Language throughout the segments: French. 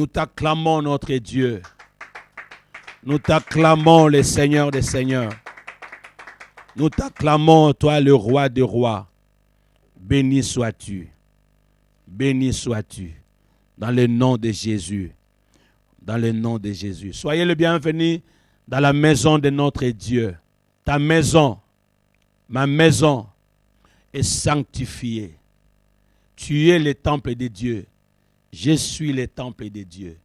Nous t'acclamons, notre Dieu. Nous t'acclamons, le Seigneur des Seigneurs. Nous t'acclamons, toi, le roi des rois. Béni sois-tu. Béni sois-tu. Dans le nom de Jésus. Dans le nom de Jésus. Soyez le bienvenu dans la maison de notre Dieu. Ta maison, ma maison est sanctifiée. Tu es le temple de Dieu. Je suis le temple de Dieu.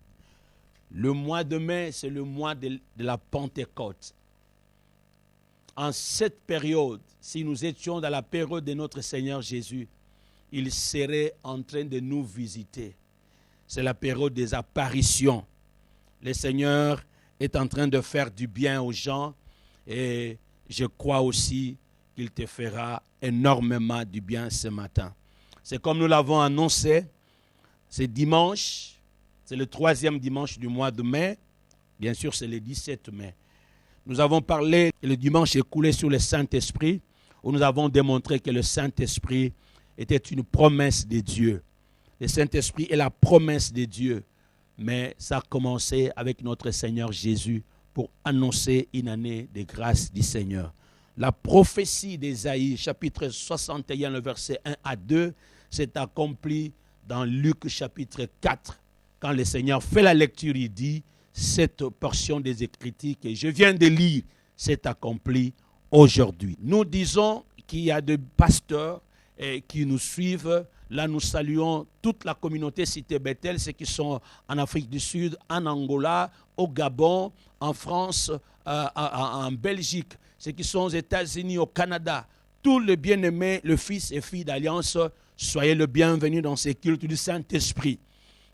Le mois de mai, c'est le mois de la Pentecôte. En cette période, si nous étions dans la période de notre Seigneur Jésus, il serait en train de nous visiter. C'est la période des apparitions. Le Seigneur est en train de faire du bien aux gens et je crois aussi qu'il te fera énormément du bien ce matin. C'est comme nous l'avons annoncé, c'est dimanche, c'est le 3e dimanche du mois de mai, bien sûr c'est le 17 mai. Nous avons parlé le dimanche écoulé sur le Saint-Esprit, où nous avons démontré que le Saint-Esprit était une promesse de Dieu. Le Saint-Esprit est la promesse de Dieu, mais ça a commencé avec notre Seigneur Jésus pour annoncer une année de grâce du Seigneur. La prophétie d'Ésaïe, chapitre 61, le verset 1 à 2, s'est accomplie dans Luc chapitre 4. Quand le Seigneur fait la lecture, il dit, cette portion des Écritures que je viens de lire s'est accomplie aujourd'hui. Nous disons qu'il y a des pasteurs qui nous suivent. Là, nous saluons toute la communauté Cité Bethel, ceux qui sont en Afrique du Sud, en Angola, au Gabon, en France, en Belgique, ceux qui sont aux États-Unis, au Canada. Tous les bien-aimés, le fils et filles d'Alliance, soyez le bienvenu dans ces cultes du Saint-Esprit,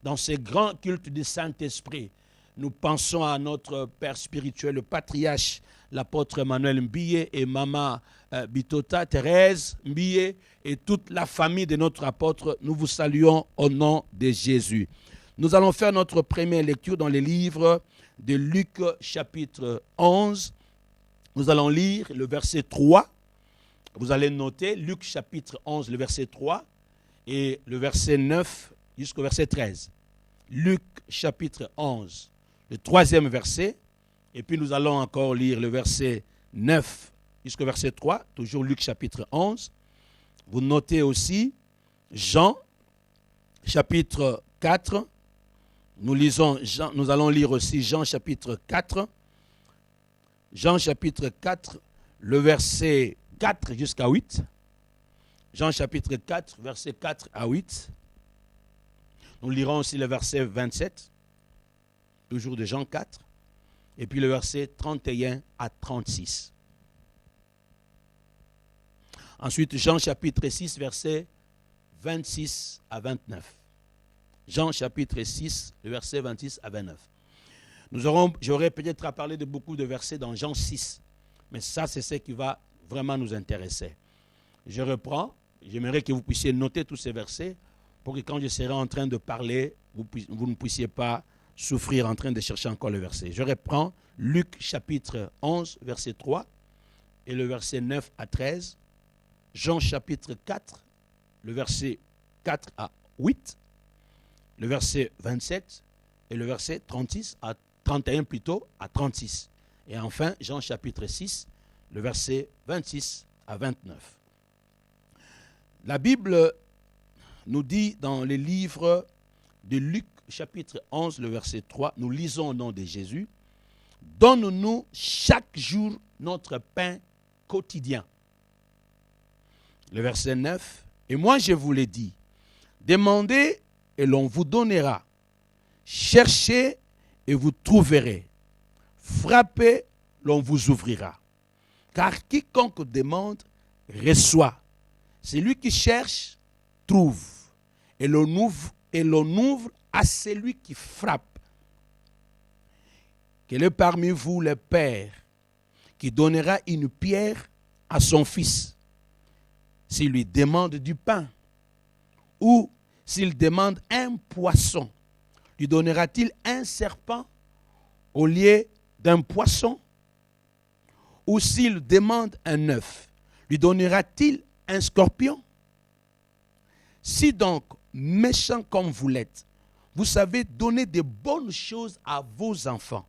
dans ces grands cultes du Saint-Esprit. Nous pensons à notre père spirituel, le patriarche, l'apôtre Emmanuel Mbiye et maman Bitota, Thérèse Mbiye et toute la famille de notre apôtre. Nous vous saluons au nom de Jésus. Nous allons faire notre première lecture dans le livre de Luc chapitre 11. Nous allons lire le verset 3. Vous allez noter Luc chapitre 11, le verset 3 et le verset 9 jusqu'au verset 13. Luc chapitre 11. Le 3e verset, et puis nous allons encore lire le verset 9 jusqu'au verset 3, toujours Luc chapitre 11. Vous notez aussi Jean chapitre 4. Nous allons lire aussi Jean chapitre 4. Jean chapitre 4, le verset 4 jusqu'à 8. Jean chapitre 4, verset 4 à 8. Nous lirons aussi le verset 27. Toujours de Jean 4, et puis le verset 31 à 36. Ensuite, Jean chapitre 6, verset 26 à 29. Jean chapitre 6, le verset 26 à 29. J'aurais peut-être à parler de beaucoup de versets dans Jean 6, mais ça, c'est ce qui va vraiment nous intéresser. Je reprends, j'aimerais que vous puissiez noter tous ces versets pour que quand je serai en train de parler, vous ne puissiez pas souffrir en train de chercher encore le verset. Je reprends Luc chapitre 11, verset 3 et le verset 9 à 13. Jean chapitre 4, le verset 4 à 8. Le verset 27 et le verset 31 plutôt à 36. Et enfin, Jean chapitre 6, le verset 26 à 29. La Bible nous dit dans les livres de Luc, chapitre 11, le verset 3, nous lisons au nom de Jésus. Donne-nous chaque jour notre pain quotidien. Le verset 9, et moi je vous l'ai dit, demandez et l'on vous donnera. Cherchez et vous trouverez. Frappez, l'on vous ouvrira. Car quiconque demande, reçoit. Celui qui cherche, trouve. Et l'on ouvre à celui qui frappe. Quel est parmi vous le père qui donnera une pierre à son fils s'il lui demande du pain? Ou s'il demande un poisson, lui donnera-t-il un serpent au lieu d'un poisson? Ou s'il demande un œuf, lui donnera-t-il un scorpion? Si donc, méchant comme vous l'êtes, vous savez donner de bonnes choses à vos enfants,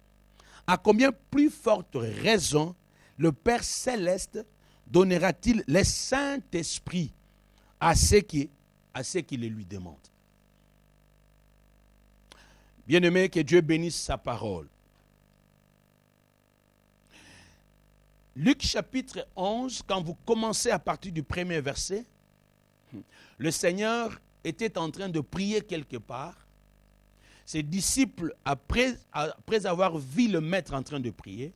à combien plus forte raison le Père Céleste donnera-t-il le Saint-Esprit à ceux qui le lui demandent. Bien-aimé, que Dieu bénisse sa parole. Luc chapitre 11, quand vous commencez à partir du premier verset, le Seigneur était en train de prier quelque part. Ses disciples, après avoir vu le maître en train de prier,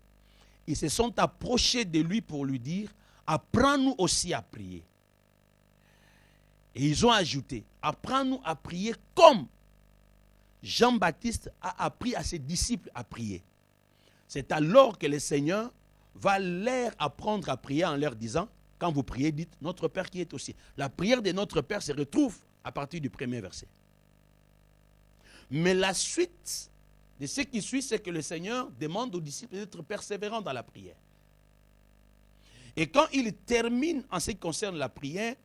ils se sont approchés de lui pour lui dire, apprends-nous aussi à prier. Et ils ont ajouté, apprends-nous à prier comme Jean-Baptiste a appris à ses disciples à prier. C'est alors que le Seigneur va leur apprendre à prier en leur disant, quand vous priez, dites, notre Père qui est aussi. La prière de notre Père se retrouve à partir du premier verset. Mais la suite de ce qui suit, c'est que le Seigneur demande aux disciples d'être persévérants dans la prière. Et quand il termine en ce qui concerne la prière,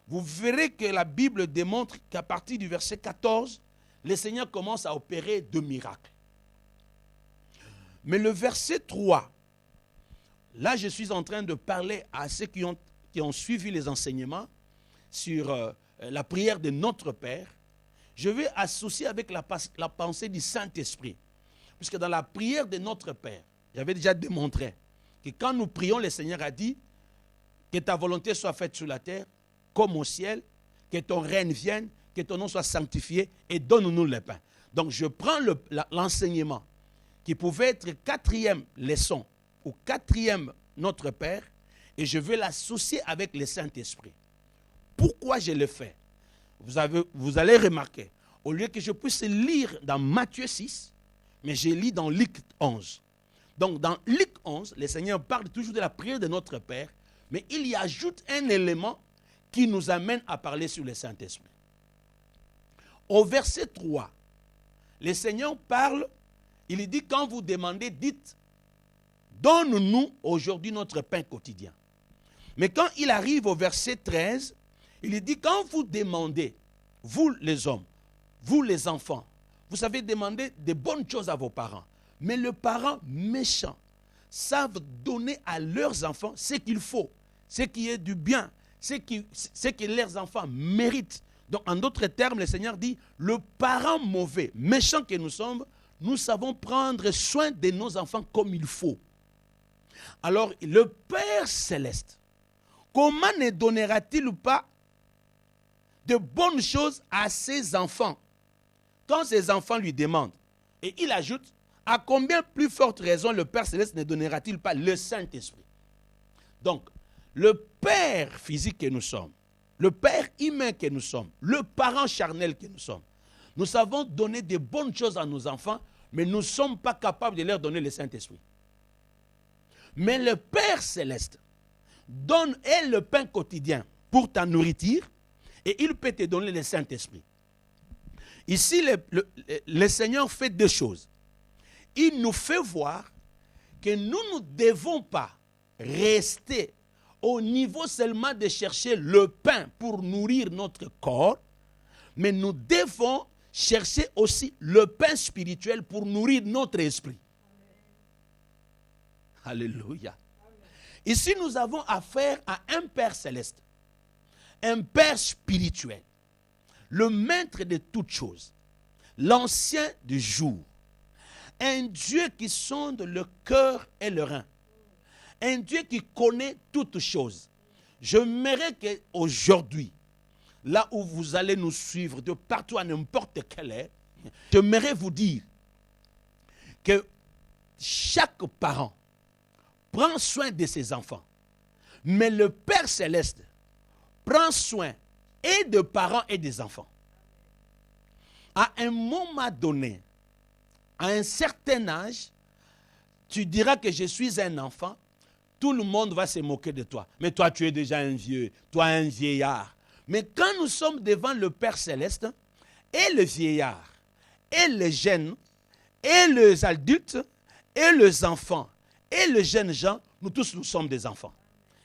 vous verrez que la Bible démontre qu'à partir du verset 14, le Seigneur commence à opérer de miracles. Mais le verset 3, là je suis en train de parler à ceux qui ont suivi les enseignements sur la prière de notre Père. Je vais associer avec la pensée du Saint-Esprit. Puisque dans la prière de notre Père, j'avais déjà démontré que quand nous prions, le Seigneur a dit que ta volonté soit faite sur la terre comme au ciel, que ton règne vienne, que ton nom soit sanctifié et donne-nous le pain. Donc je prends l'enseignement qui pouvait être quatrième leçon ou quatrième notre Père et je vais l'associer avec le Saint-Esprit. Pourquoi je le fais? Vous allez remarquer, au lieu que je puisse lire dans Matthieu 6, mais je lis dans Luc 11. Donc dans Luc 11, le Seigneur parle toujours de la prière de notre Père, mais il y ajoute un élément qui nous amène à parler sur le Saint-Esprit. Au verset 3, le Seigneur parle, il dit, quand vous demandez, dites, donne-nous aujourd'hui notre pain quotidien. Mais quand il arrive au verset 13, il dit, quand vous demandez, vous les hommes, vous les enfants, vous savez demander de bonnes choses à vos parents. Mais les parents méchants savent donner à leurs enfants ce qu'il faut, ce qui est du bien, ce que leurs enfants méritent. Donc en d'autres termes, le Seigneur dit, le parent mauvais, méchant que nous sommes, nous savons prendre soin de nos enfants comme il faut. Alors le Père Céleste, comment ne donnera-t-il pas de bonnes choses à ses enfants quand ses enfants lui demandent? Et il ajoute, à combien plus forte raison le Père Céleste ne donnera-t-il pas le Saint-Esprit? Donc, le Père physique que nous sommes, le Père humain que nous sommes, le parent charnel que nous sommes, nous savons donner de bonnes choses à nos enfants, mais nous ne sommes pas capables de leur donner le Saint-Esprit. Mais le Père Céleste donne le pain quotidien pour ta nourriture et il peut te donner le Saint-Esprit. Ici, le Seigneur fait deux choses. Il nous fait voir que nous ne devons pas rester au niveau seulement de chercher le pain pour nourrir notre corps, mais nous devons chercher aussi le pain spirituel pour nourrir notre esprit. Alléluia. Ici, nous avons affaire à un Père céleste, un Père spirituel, le maître de toutes choses, l'ancien du jour, un Dieu qui sonde le cœur et le rein, un Dieu qui connaît toutes choses. J'aimerais qu'aujourd'hui, là où vous allez nous suivre, de partout à n'importe quelle heure, j'aimerais vous dire que chaque parent prend soin de ses enfants. Mais le Père Céleste prend soin et des parents et des enfants. À un moment donné, à un certain âge, tu diras que je suis un enfant, tout le monde va se moquer de toi. Mais toi, tu es déjà un vieux, toi un vieillard. Mais quand nous sommes devant le Père Céleste, et le vieillard, et les jeunes, et les adultes, et les enfants, et les jeunes gens, nous tous, nous sommes des enfants.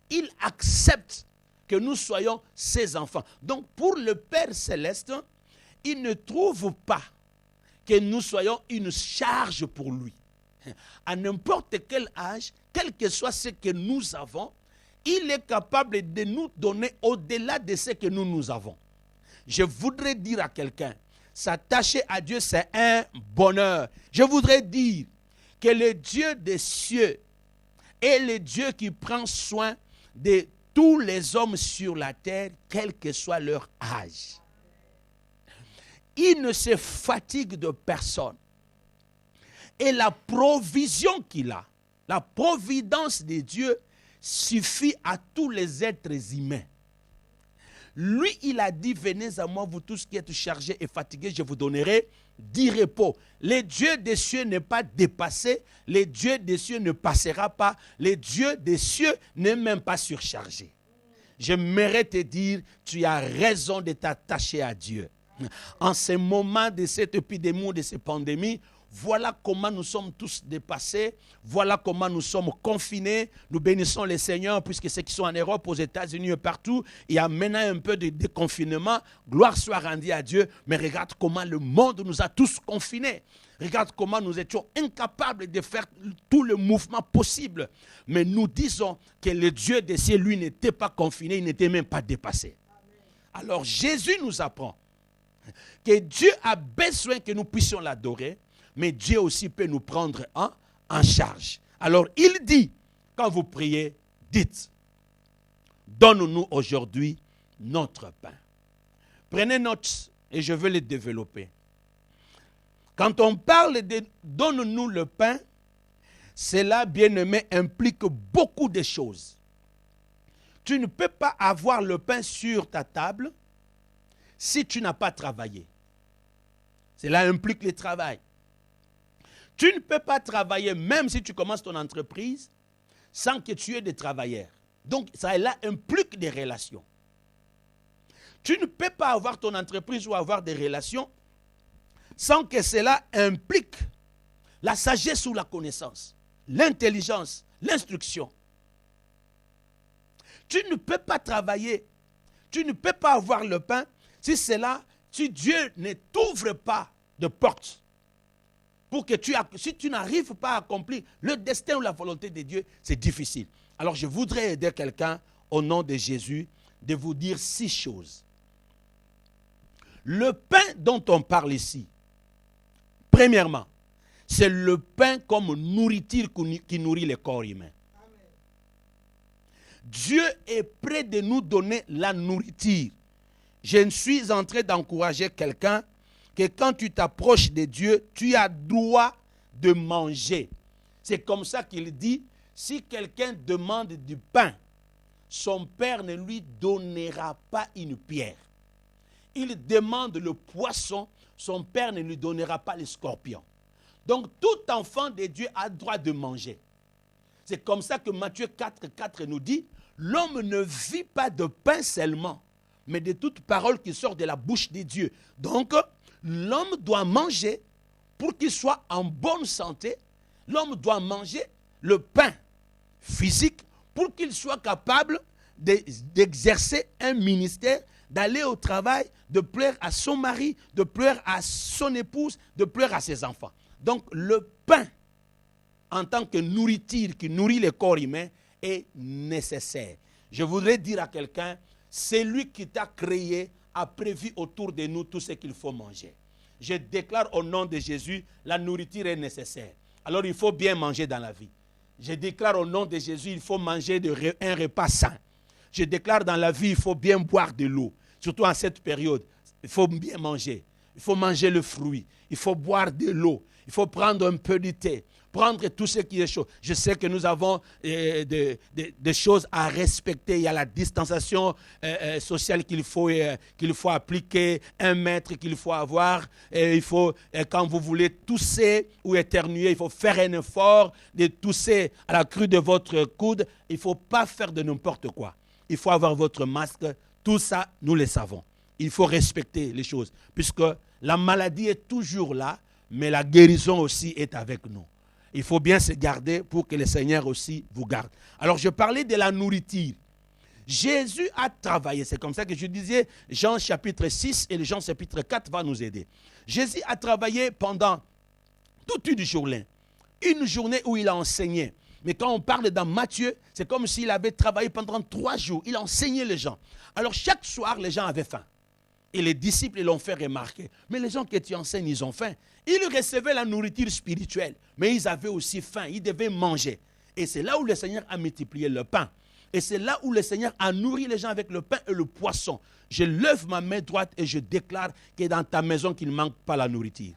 Il accepte que nous soyons ses enfants. Donc, pour le Père Céleste, il ne trouve pas que nous soyons une charge pour lui. À n'importe quel âge, quel que soit ce que nous avons, il est capable de nous donner au-delà de ce que nous avons. Je voudrais dire à quelqu'un, s'attacher à Dieu, c'est un bonheur. Je voudrais dire que le Dieu des cieux est le Dieu qui prend soin de tous les hommes sur la terre, quel que soit leur âge. Il ne se fatigue de personne. Et la provision qu'il a, la providence de Dieu suffit à tous les êtres humains. Lui, il a dit, venez à moi, vous tous qui êtes chargés et fatigués, je vous donnerai du repos. Le Dieu des cieux n'est pas dépassé, le Dieu des cieux ne passera pas, le Dieu des cieux n'est même pas surchargé. J'aimerais te dire, tu as raison de t'attacher à Dieu. En ce moment de cette épidémie, de cette pandémie, voilà comment nous sommes tous dépassés. Voilà comment nous sommes confinés. Nous bénissons le Seigneur, puisque ceux qui sont en Europe, aux États-Unis et partout, il y a maintenant un peu de déconfinement. Gloire soit rendue à Dieu. Mais regarde comment le monde nous a tous confinés. Regarde comment nous étions incapables de faire tout le mouvement possible. Mais nous disons que le Dieu des cieux, lui, n'était pas confiné, il n'était même pas dépassé. Alors Jésus nous apprend que Dieu a besoin que nous puissions l'adorer, mais Dieu aussi peut nous prendre en charge. Alors il dit, quand vous priez, dites, donne-nous aujourd'hui notre pain. Prenez note et je vais le développer. Quand on parle de donne-nous le pain, cela, bien-aimé, implique beaucoup de choses. Tu ne peux pas avoir le pain sur ta table si tu n'as pas travaillé. Cela implique le travail. Tu ne peux pas travailler même si tu commences ton entreprise sans que tu aies des travailleurs. Donc, cela implique des relations. Tu ne peux pas avoir ton entreprise ou avoir des relations sans que cela implique la sagesse ou la connaissance, l'intelligence, l'instruction. Tu ne peux pas travailler, tu ne peux pas avoir le pain si Dieu ne t'ouvre pas de porte. Pour que si tu n'arrives pas à accomplir le destin ou la volonté de Dieu, c'est difficile. Alors je voudrais aider quelqu'un au nom de Jésus de vous dire 6 choses. Le pain dont on parle ici, premièrement, c'est le pain comme nourriture qui nourrit le corps humain. Amen. Dieu est prêt de nous donner la nourriture. Je suis en train d'encourager quelqu'un que quand tu t'approches de Dieu, tu as droit de manger. C'est comme ça qu'il dit, si quelqu'un demande du pain, son père ne lui donnera pas une pierre. Il demande le poisson, son père ne lui donnera pas le scorpion. Donc tout enfant de Dieu a droit de manger. C'est comme ça que Matthieu 4,4 nous dit, l'homme ne vit pas de pain seulement, mais de toute parole qui sort de la bouche de Dieu. Donc, l'homme doit manger pour qu'il soit en bonne santé. L'homme doit manger le pain physique pour qu'il soit capable d'exercer un ministère, d'aller au travail, de plaire à son mari, de plaire à son épouse, de plaire à ses enfants. Donc le pain, en tant que nourriture qui nourrit le corps humain, est nécessaire. Je voudrais dire à quelqu'un, c'est lui qui t'a créé, a prévu autour de nous tout ce qu'il faut manger. Je déclare au nom de Jésus, la nourriture est nécessaire. Alors il faut bien manger dans la vie. Je déclare au nom de Jésus, il faut manger un repas sain. Je déclare dans la vie, il faut bien boire de l'eau. Surtout en cette période, il faut bien manger. Il faut manger le fruit. Il faut boire de l'eau. Il faut prendre un peu de thé. Prendre tout ce qui est chaud. Je sais que nous avons des choses à respecter. Il y a la distanciation sociale qu'il faut appliquer, 1 mètre qu'il faut avoir. Et il faut, quand vous voulez tousser ou éternuer, il faut faire un effort de tousser à la crue de votre coude. Il ne faut pas faire de n'importe quoi. Il faut avoir votre masque. Tout ça, nous le savons. Il faut respecter les choses. Puisque la maladie est toujours là, mais la guérison aussi est avec nous. Il faut bien se garder pour que le Seigneur aussi vous garde. Alors je parlais de la nourriture. Jésus a travaillé. C'est comme ça que je disais, Jean chapitre 6 et Jean chapitre 4 va nous aider. Jésus a travaillé pendant toute une journée où il a enseigné. Mais quand on parle dans Matthieu, c'est comme s'il avait travaillé pendant 3 jours. Il a enseigné les gens. Alors chaque soir, les gens avaient faim. Et les disciples l'ont fait remarquer. Mais les gens que tu enseignes, ils ont faim. Ils recevaient la nourriture spirituelle, mais ils avaient aussi faim. Ils devaient manger. Et c'est là où le Seigneur a multiplié le pain. Et c'est là où le Seigneur a nourri les gens avec le pain et le poisson. Je lève ma main droite et je déclare que dans ta maison, qu'il ne manque pas la nourriture.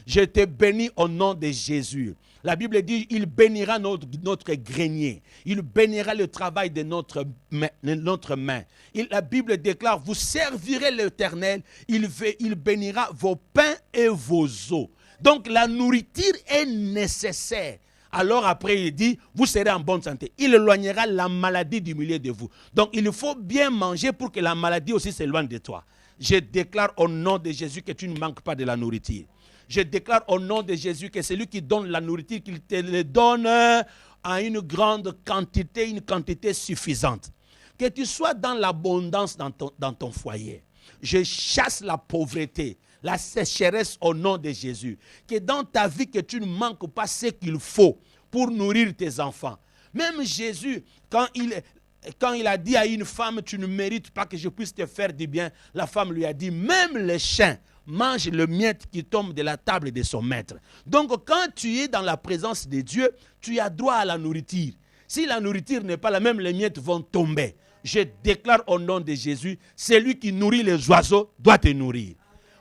Je te bénis au nom de Jésus. La Bible dit, il bénira notre grenier. Il bénira le travail de notre main. La Bible déclare, vous servirez l'Éternel. Il bénira vos pains et vos eaux. Donc la nourriture est nécessaire. Alors après, il dit, vous serez en bonne santé. Il éloignera la maladie du milieu de vous. Donc il faut bien manger pour que la maladie aussi s'éloigne de toi. Je déclare au nom de Jésus que tu ne manques pas de la nourriture. Je déclare au nom de Jésus que c'est lui qui donne la nourriture, qu'il te le donne à une grande quantité, une quantité suffisante. Que tu sois dans l'abondance dans ton foyer. Je chasse la pauvreté, la sécheresse au nom de Jésus. Que dans ta vie, que tu ne manques pas ce qu'il faut pour nourrir tes enfants. Même Jésus, quand il a dit à une femme, tu ne mérites pas que je puisse te faire du bien, la femme lui a dit, même les chiens mangent le miette qui tombe de la table de son maître. Donc quand tu es dans la présence de Dieu, tu as droit à la nourriture. Si la nourriture n'est pas la même, les miettes vont tomber. Je déclare au nom de Jésus, celui qui nourrit les oiseaux doit te nourrir.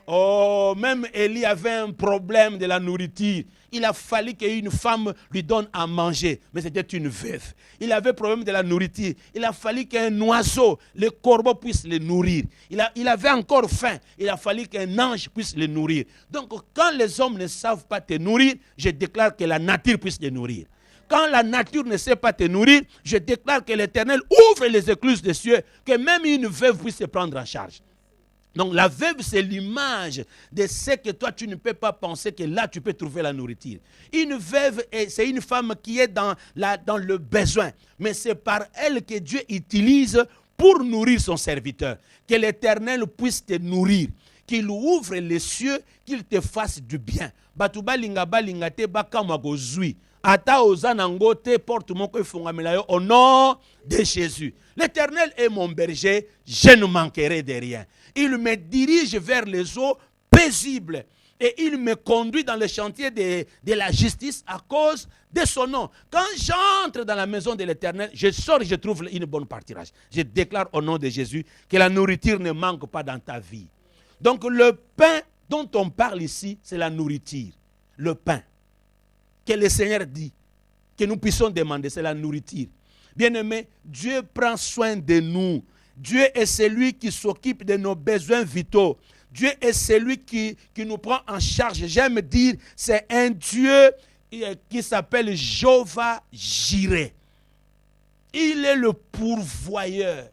Oh, même Élie avait un problème de la nourriture. Il a fallu qu'une femme lui donne à manger. Mais c'était une veuve. Il avait problème de la nourriture. Il a fallu qu'un oiseau, le corbeau, puisse le nourrir. Il avait encore faim. Il a fallu qu'un ange puisse le nourrir. Donc, quand les hommes ne savent pas te nourrir, je déclare que la nature puisse te nourrir. Quand la nature ne sait pas te nourrir, je déclare que l'Éternel ouvre les écluses des cieux, que même une veuve puisse se prendre en charge. Donc la veuve, c'est l'image de ce que toi, tu ne peux pas penser que là, tu peux trouver la nourriture. Une veuve, c'est une femme qui est dans le besoin. Mais c'est par elle que Dieu utilise pour nourrir son serviteur. Que l'Éternel puisse te nourrir. Qu'il ouvre les cieux, qu'il te fasse du bien. Batuba linga te bakama gozui. Ata ozanangote porte mon au nom de Jésus. L'Éternel est mon berger, je ne manquerai de rien. Il me dirige vers les eaux paisibles et il me conduit dans le chantier de la justice à cause de son nom. Quand j'entre dans la maison de l'Éternel, je sors et je trouve une bonne partirage. Je déclare au nom de Jésus que la nourriture ne manque pas dans ta vie. Donc le pain dont on parle ici, c'est la nourriture. Le pain que le Seigneur dit, que nous puissions demander, c'est la nourriture. Bien-aimés, Dieu prend soin de nous. Dieu est celui qui s'occupe de nos besoins vitaux. Dieu est celui qui nous prend en charge. J'aime dire, c'est un Dieu qui s'appelle Jéhovah Jireh. Il est le pourvoyeur.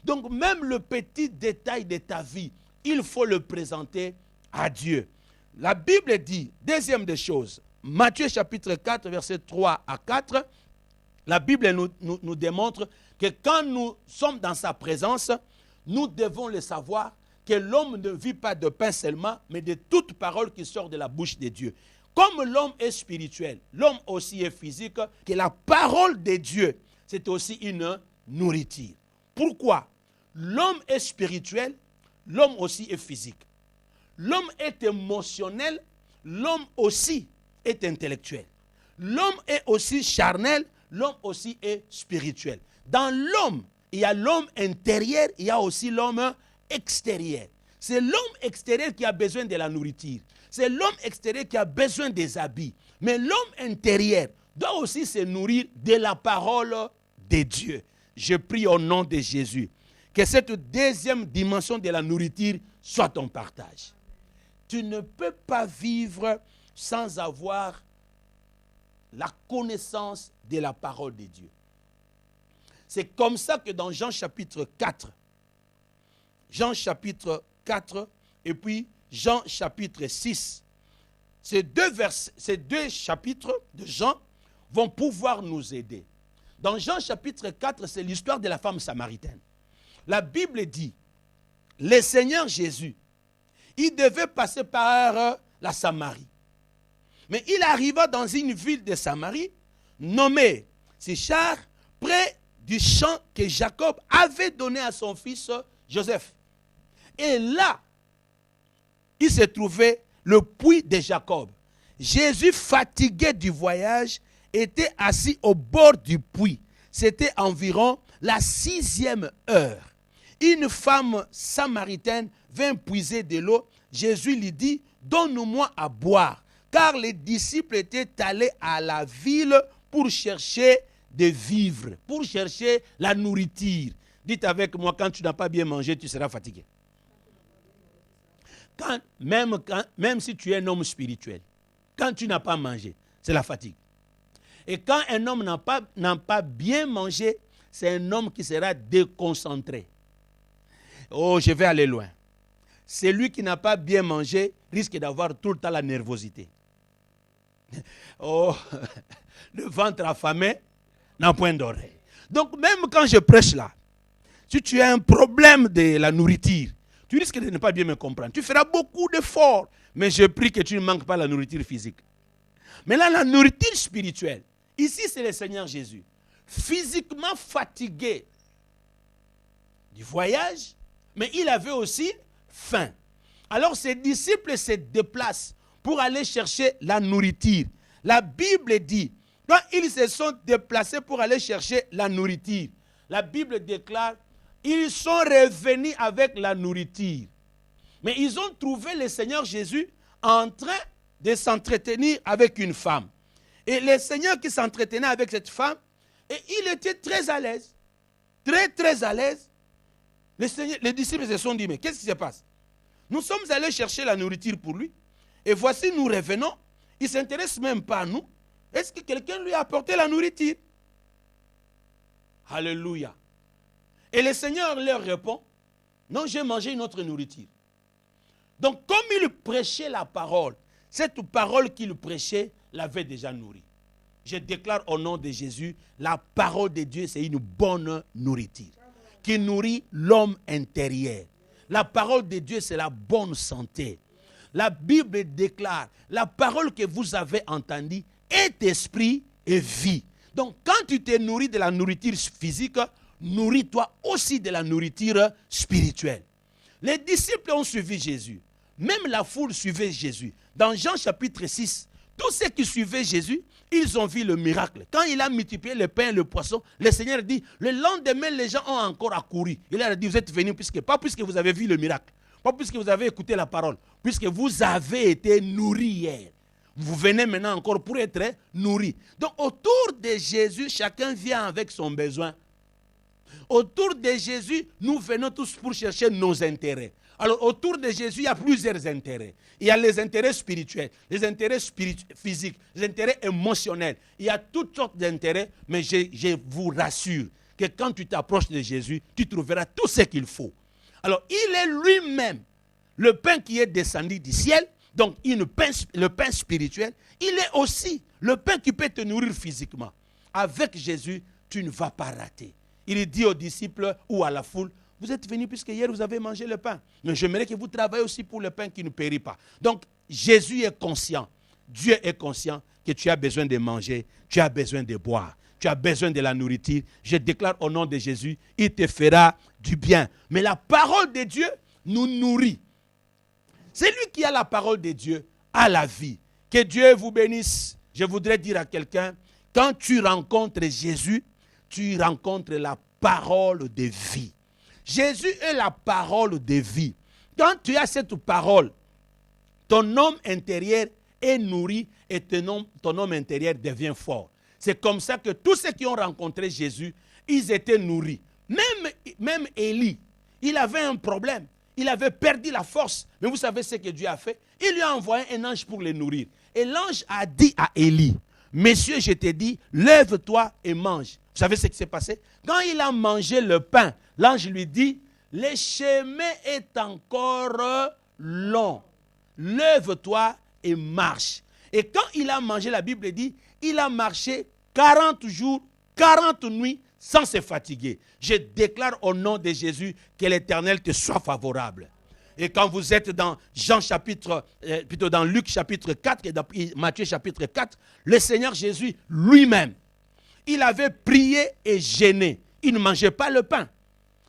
Donc même le petit détail de ta vie, il faut le présenter à Dieu. La Bible dit, deuxième des choses, Matthieu chapitre 4, versets 3 à 4, la Bible nous démontre que quand nous sommes dans sa présence, nous devons le savoir que l'homme ne vit pas de pain seulement, mais de toute parole qui sort de la bouche de Dieu. Comme l'homme est spirituel, l'homme aussi est physique, que la parole de Dieu, c'est aussi une nourriture. Pourquoi? L'homme est spirituel, l'homme aussi est physique. L'homme est émotionnel, l'homme aussi est intellectuel. L'homme est aussi charnel, l'homme aussi est spirituel. Dans l'homme, il y a l'homme intérieur, il y a aussi l'homme extérieur. C'est l'homme extérieur qui a besoin de la nourriture. C'est l'homme extérieur qui a besoin des habits. Mais l'homme intérieur doit aussi se nourrir de la parole de Dieu. Je prie au nom de Jésus que cette deuxième dimension de la nourriture soit ton partage. Tu ne peux pas vivre sans avoir la connaissance de la parole de Dieu. C'est comme ça que dans Jean chapitre 4 et puis Jean chapitre 6, ces deux chapitres de Jean vont pouvoir nous aider. Dans Jean chapitre 4, c'est l'histoire de la femme samaritaine. La Bible dit, le Seigneur Jésus, il devait passer par la Samarie. Mais il arriva dans une ville de Samarie, nommée Sychar, près du champ que Jacob avait donné à son fils Joseph. Et là, il se trouvait le puits de Jacob. Jésus, fatigué du voyage, était assis au bord du puits. C'était environ la 6e heure. Une femme samaritaine vint puiser de l'eau. Jésus lui dit, donne-moi à boire. Car les disciples étaient allés à la ville pour chercher des vivres, pour chercher la nourriture. Dites avec moi, quand tu n'as pas bien mangé, tu seras fatigué. Même si tu es un homme spirituel, quand tu n'as pas mangé, c'est la fatigue. Et quand un homme n'a pas bien mangé, c'est un homme qui sera déconcentré. Oh, je vais aller loin. Celui qui n'a pas bien mangé risque d'avoir tout le temps la nervosité. Oh, le ventre affamé n'a point d'oreille. Donc même quand je prêche là, si tu as un problème de la nourriture, tu risques de ne pas bien me comprendre. Tu feras beaucoup d'efforts, mais je prie que tu ne manques pas la nourriture physique. Mais là, la nourriture spirituelle, ici c'est le Seigneur Jésus, physiquement fatigué du voyage, mais il avait aussi faim. Alors ses disciples se déplacent pour aller chercher la nourriture. La Bible dit, quand ils se sont déplacés pour aller chercher la nourriture, la Bible déclare, ils sont revenus avec la nourriture. Mais ils ont trouvé le Seigneur Jésus en train de s'entretenir avec une femme. Et le Seigneur qui s'entretenait avec cette femme, et il était très à l'aise. Très, très à l'aise. Les disciples se sont dit, mais qu'est-ce qui se passe? Nous sommes allés chercher la nourriture pour lui. Et voici, nous revenons. Il ne s'intéresse même pas à nous. Est-ce que quelqu'un lui a apporté la nourriture? Alléluia. Et le Seigneur leur répond, non, j'ai mangé une autre nourriture. Donc, comme il prêchait la parole, cette parole qu'il prêchait l'avait déjà nourri. Je déclare au nom de Jésus, la parole de Dieu, c'est une bonne nourriture qui nourrit l'homme intérieur. La parole de Dieu, c'est la bonne santé. La Bible déclare, la parole que vous avez entendue est esprit et vie. Donc, quand tu te nourris de la nourriture physique, nourris-toi aussi de la nourriture spirituelle. Les disciples ont suivi Jésus. Même la foule suivait Jésus. Dans Jean chapitre 6, tous ceux qui suivaient Jésus, ils ont vu le miracle. Quand il a multiplié le pain et le poisson, le Seigneur dit, le lendemain, les gens ont encore accouru. Il leur a dit, vous êtes venus, pas puisque vous avez vu le miracle, pas puisque vous avez écouté la parole, puisque vous avez été nourris hier. Vous venez maintenant encore pour être nourris. Donc autour de Jésus, chacun vient avec son besoin. Autour de Jésus, nous venons tous pour chercher nos intérêts. Alors autour de Jésus, il y a plusieurs intérêts. Il y a les intérêts spirituels, les intérêts physiques, les intérêts émotionnels. Il y a toutes sortes d'intérêts, mais je vous rassure que quand tu t'approches de Jésus, tu trouveras tout ce qu'il faut. Alors il est lui-même le pain qui est descendu du ciel, donc le pain spirituel. Il est aussi le pain qui peut te nourrir physiquement. Avec Jésus, tu ne vas pas rater. Il dit aux disciples ou à la foule, vous êtes venus puisque hier vous avez mangé le pain. Mais j'aimerais que vous travaillez aussi pour le pain qui ne périt pas. Donc Jésus est conscient, Dieu est conscient que tu as besoin de manger, tu as besoin de boire, tu as besoin de la nourriture. Je déclare au nom de Jésus, il te fera du bien. Mais la parole de Dieu nous nourrit. Celui qui a la parole de Dieu a la vie. Que Dieu vous bénisse. Je voudrais dire à quelqu'un, quand tu rencontres Jésus, tu rencontres la parole de vie. Jésus est la parole de vie. Quand tu as cette parole, ton homme intérieur est nourri et ton homme intérieur devient fort. C'est comme ça que tous ceux qui ont rencontré Jésus, ils étaient nourris. Même Élie, il avait un problème. Il avait perdu la force. Mais vous savez ce que Dieu a fait? Il lui a envoyé un ange pour le nourrir. Et l'ange a dit à Élie, Monsieur, je t'ai dit, lève-toi et mange. Vous savez ce qui s'est passé? Quand il a mangé le pain, l'ange lui dit, le chemin est encore long. Lève-toi et marche. Et quand il a mangé, la Bible dit, il a marché 40 jours, 40 nuits sans se fatiguer. Je déclare au nom de Jésus que l'Éternel te soit favorable. Et quand vous êtes dans dans Luc chapitre 4 et dans Matthieu chapitre 4, le Seigneur Jésus lui-même, il avait prié et jeûné. Il ne mangeait pas le pain.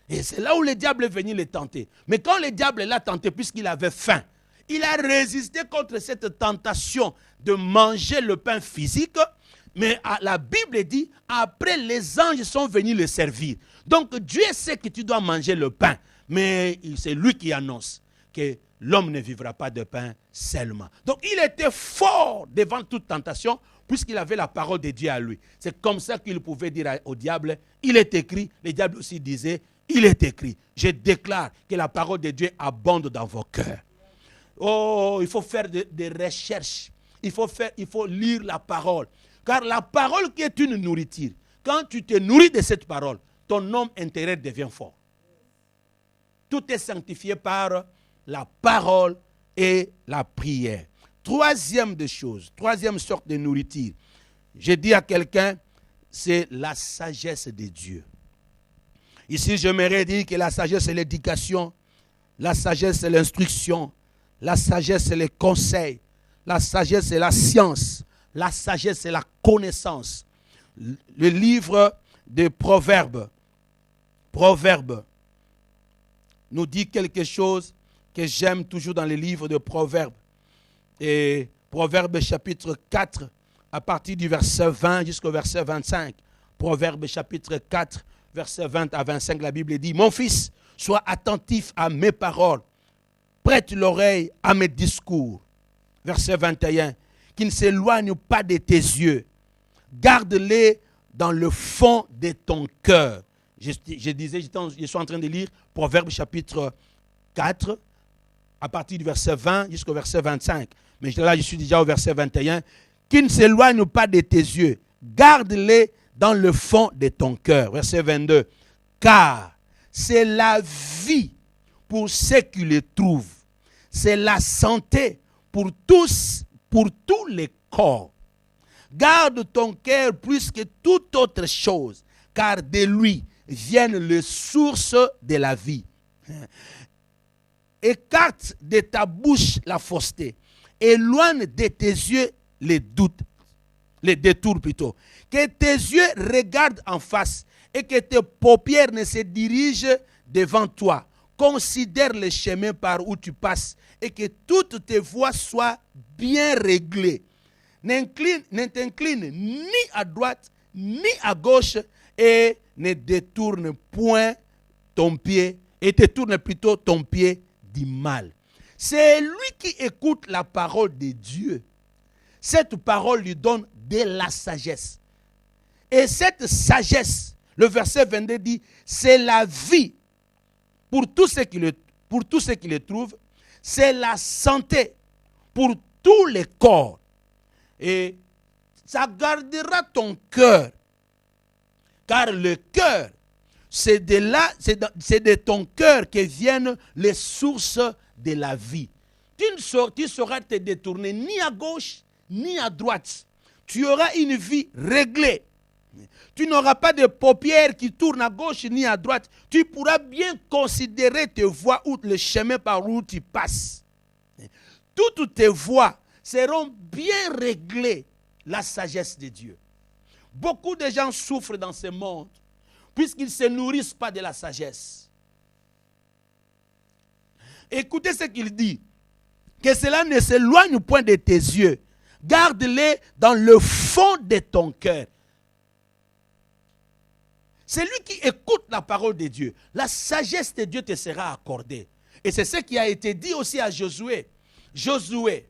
Et c'est là où le diable est venu le tenter. Mais quand le diable l'a tenté, puisqu'il avait faim, il a résisté contre cette tentation de manger le pain physique. Mais la Bible dit, après les anges sont venus le servir. Donc Dieu sait que tu dois manger le pain. Mais c'est lui qui annonce que l'homme ne vivra pas de pain seulement. Donc il était fort devant toute tentation puisqu'il avait la parole de Dieu à lui. C'est comme ça qu'il pouvait dire au diable, il est écrit. Le diable aussi disait, il est écrit. Je déclare que la parole de Dieu abonde dans vos cœurs. Oh, il faut faire des recherches. Il faut lire la parole. Car la parole qui est une nourriture, quand tu te nourris de cette parole, ton homme intérieur devient fort. Tout est sanctifié par la parole et la prière. Troisième sorte de nourriture. Je dis à quelqu'un, c'est la sagesse de Dieu. Ici, j'aimerais dire que la sagesse, c'est l'éducation. La sagesse, c'est l'instruction. La sagesse, c'est les conseils. La sagesse, c'est la science. La sagesse, c'est la connaissance. Le livre des Proverbes nous dit quelque chose que j'aime toujours dans les livres de Proverbes. Et Proverbes chapitre 4, à partir du verset 20 jusqu'au verset 25. Proverbes chapitre 4, verset 20 à 25, la Bible dit, « Mon fils, sois attentif à mes paroles, prête l'oreille à mes discours. » Verset 21, « Qui ne s'éloigne pas de tes yeux, garde-les dans le fond de ton cœur. » Je suis en train de lire Proverbes chapitre 4, à partir du verset 20 jusqu'au verset 25. Mais là, je suis déjà au verset 21. « Qui ne s'éloigne pas de tes yeux, garde-les dans le fond de ton cœur. » Verset 22. « Car c'est la vie pour ceux qui les trouvent. C'est la santé pour tous les corps. Garde ton cœur plus que toute autre chose, car de lui viennent les sources de la vie. Écarte de ta bouche la fausseté. Éloigne de tes yeux les doutes, les détours plutôt. Que tes yeux regardent en face et que tes paupières ne se dirigent devant toi. Considère le chemin par où tu passes et que toutes tes voies soient bien réglées. Ne t'incline ni à droite ni à gauche et ne détourne point ton pied et détourne plutôt ton pied du mal. C'est lui qui écoute la parole de Dieu. Cette parole lui donne de la sagesse. Et cette sagesse, le verset 22 dit, c'est la vie pour tous ceux qui le trouvent, c'est la santé pour tous les corps. Et ça gardera ton cœur. Car le cœur, c'est de ton cœur que viennent les sources de la vie. Tu ne sauras te détourner ni à gauche ni à droite. Tu auras une vie réglée. Tu n'auras pas de paupières qui tournent à gauche ni à droite. Tu pourras bien considérer tes voies ou le chemin par où tu passes. Toutes tes voies seront bien réglées. La sagesse de Dieu. Beaucoup de gens souffrent dans ce monde puisqu'ils ne se nourrissent pas de la sagesse. Écoutez ce qu'il dit. Que cela ne s'éloigne point de tes yeux. Garde-les dans le fond de ton cœur. C'est lui qui écoute la parole de Dieu. La sagesse de Dieu te sera accordée. Et c'est ce qui a été dit aussi à Josué. Josué,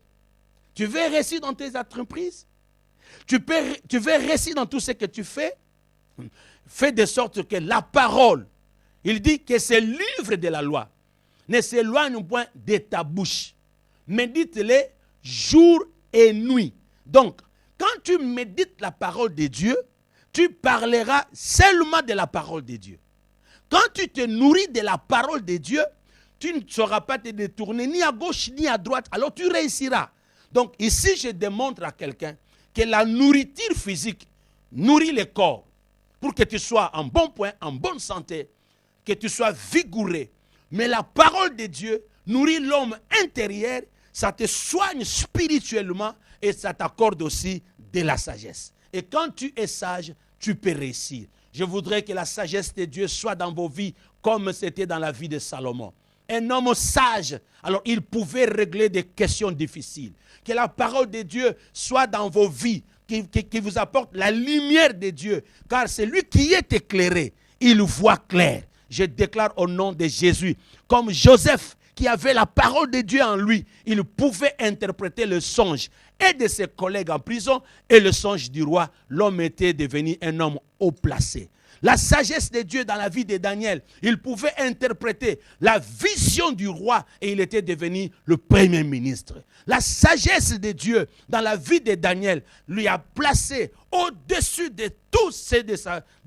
tu veux réussir dans tes entreprises? Tu veux réussir dans tout ce que tu fais? Fais de sorte que la parole, il dit que ce livre de la loi ne s'éloigne point de ta bouche. Médite-les jour et nuit. Donc, quand tu médites la parole de Dieu, tu parleras seulement de la parole de Dieu. Quand tu te nourris de la parole de Dieu, tu ne sauras pas te détourner ni à gauche ni à droite. Alors tu réussiras. Donc ici, je démontre à quelqu'un que la nourriture physique nourrit le corps. pour que tu sois en bon point, en bonne santé, que tu sois vigoureux. Mais la parole de Dieu nourrit l'homme intérieur, ça te soigne spirituellement et ça t'accorde aussi de la sagesse. Et quand tu es sage, tu peux réussir. Je voudrais que la sagesse de Dieu soit dans vos vies comme c'était dans la vie de Salomon. Un homme sage, alors il pouvait régler des questions difficiles. Que la parole de Dieu soit dans vos vies, qui vous apporte la lumière de Dieu. Car c'est lui qui est éclairé, il voit clair. Je déclare au nom de Jésus, comme Joseph qui avait la parole de Dieu en lui, il pouvait interpréter le songe et de ses collègues en prison et le songe du roi. L'homme était devenu un homme haut placé. La sagesse de Dieu dans la vie de Daniel, il pouvait interpréter la vision du roi et il était devenu le premier ministre. La sagesse de Dieu dans la vie de Daniel lui a placé au-dessus de tous ceux de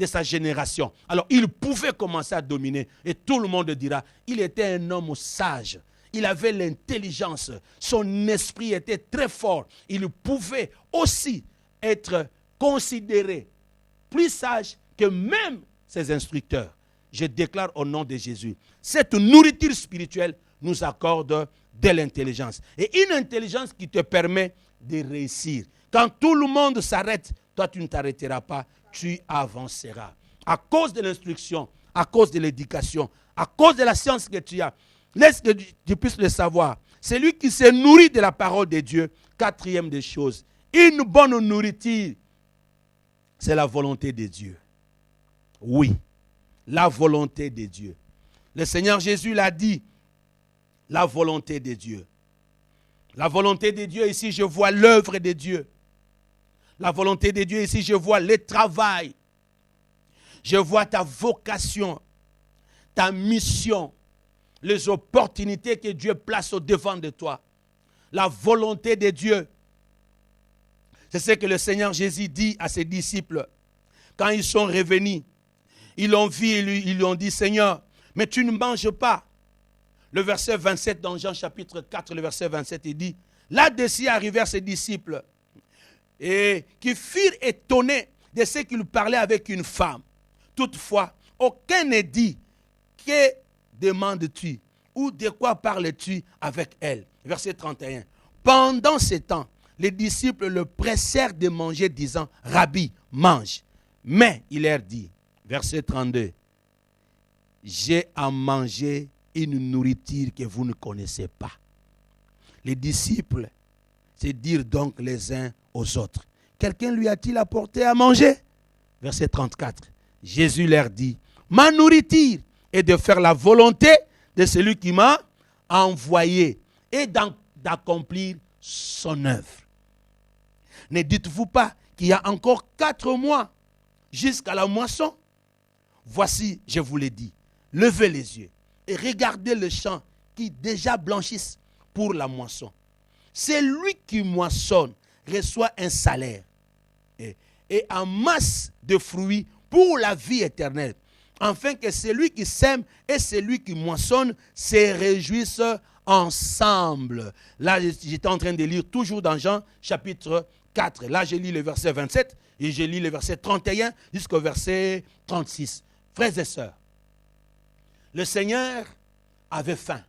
sa génération. Alors il pouvait commencer à dominer et tout le monde dira, il était un homme sage. Il avait l'intelligence, son esprit était très fort. Il pouvait aussi être considéré plus sage que même ses instructeurs. Je déclare au nom de Jésus, cette nourriture spirituelle nous accorde de l'intelligence. Et une intelligence qui te permet de réussir. Quand tout le monde s'arrête, toi tu ne t'arrêteras pas, tu avanceras. À cause de l'instruction, à cause de l'éducation, à cause de la science que tu as, laisse que tu puisses le savoir. C'est lui qui se nourrit de la parole de Dieu. Quatrième des choses, une bonne nourriture, c'est la volonté de Dieu. Oui, la volonté de Dieu. Le Seigneur Jésus l'a dit, la volonté de Dieu. La volonté de Dieu, ici je vois l'œuvre de Dieu. La volonté de Dieu, ici je vois le travail. Je vois ta vocation, ta mission, les opportunités que Dieu place au devant de toi. La volonté de Dieu. C'est ce que le Seigneur Jésus dit à ses disciples quand ils sont revenus. Ils l'ont vu et ils lui ont dit, Seigneur, mais tu ne manges pas. Le verset 27 dans Jean chapitre 4, le verset 27, il dit, là-dessus arrivèrent ses disciples et qui furent étonnés de ce qu'il parlait avec une femme. Toutefois, aucun ne dit, que demandes-tu ou de quoi parles-tu avec elle? Verset 31. Pendant ce temps, les disciples le pressèrent de manger, disant, Rabbi, mange. Mais il leur dit, verset 32, j'ai à manger une nourriture que vous ne connaissez pas. Les disciples se dirent donc les uns aux autres, quelqu'un lui a-t-il apporté à manger? Verset 34, Jésus leur dit, ma nourriture est de faire la volonté de celui qui m'a envoyé et d'accomplir son œuvre. Ne dites-vous pas qu'il y a encore 4 mois jusqu'à la moisson? Voici, je vous l'ai dit, levez les yeux et regardez le champ qui déjà blanchissent pour la moisson. Celui qui moissonne reçoit un salaire et en masse de fruits pour la vie éternelle, afin que celui qui sème et celui qui moissonne se réjouissent ensemble. Là, j'étais en train de lire toujours dans Jean chapitre 4. Là, je lis le verset 27 et je lis le verset 31 jusqu'au verset 36. Frères et sœurs, le Seigneur avait faim.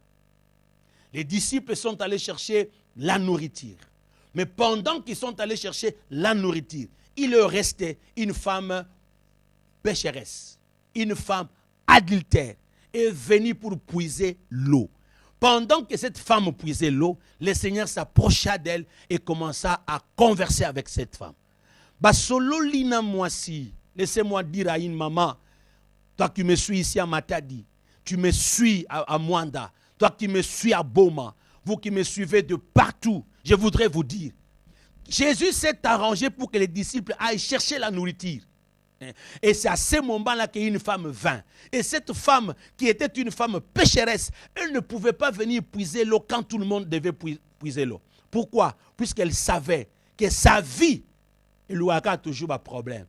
Les disciples sont allés chercher la nourriture. Mais pendant qu'ils sont allés chercher la nourriture, il leur restait une femme pécheresse, une femme adultère, est venue pour puiser l'eau. Pendant que cette femme puisait l'eau, le Seigneur s'approcha d'elle et commença à converser avec cette femme. Basolo lina moisi, laissez-moi dire à une maman, toi qui me suis ici à Matadi, tu me suis à Mwanda, toi qui me suis à Boma, vous qui me suivez de partout, je voudrais vous dire, Jésus s'est arrangé pour que les disciples aillent chercher la nourriture. Et c'est à ce moment-là qu'une femme vint. Et cette femme, qui était une femme pécheresse, elle ne pouvait pas venir puiser l'eau quand tout le monde devait puiser l'eau. Pourquoi? Puisqu'elle savait que sa vie, il lui a toujours un problème.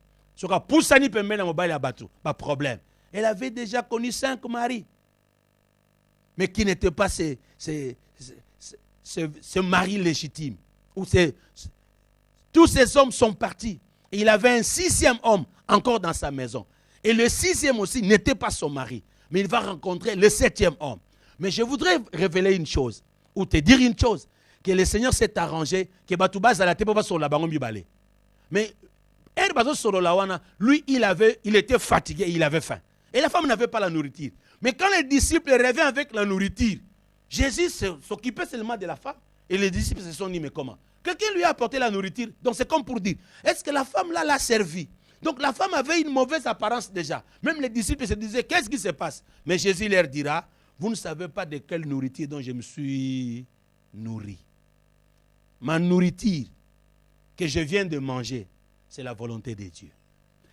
Pas problème. Elle avait déjà connu 5 maris, mais qui n'étaient pas ses maris légitimes. Tous ces hommes sont partis. Et il avait un 6e homme encore dans sa maison. Et le 6e aussi n'était pas son mari. Mais il va rencontrer le 7e homme. Mais je voudrais révéler une chose, ou te dire une chose, que le Seigneur s'est arrangé, que Batouba Zalate pas sur la bango balé. Mais lui, il était fatigué, il avait faim. Et la femme n'avait pas la nourriture. Mais quand les disciples reviennent avec la nourriture, Jésus s'occupait seulement de la femme. Et les disciples se sont dit, mais comment? Quelqu'un lui a apporté la nourriture. Donc c'est comme pour dire, est-ce que la femme là l'a servi? Donc la femme avait une mauvaise apparence déjà. Même les disciples se disaient, qu'est-ce qui se passe? Mais Jésus leur dira, vous ne savez pas de quelle nourriture dont je me suis nourri. Ma nourriture que je viens de manger, c'est la volonté de Dieu.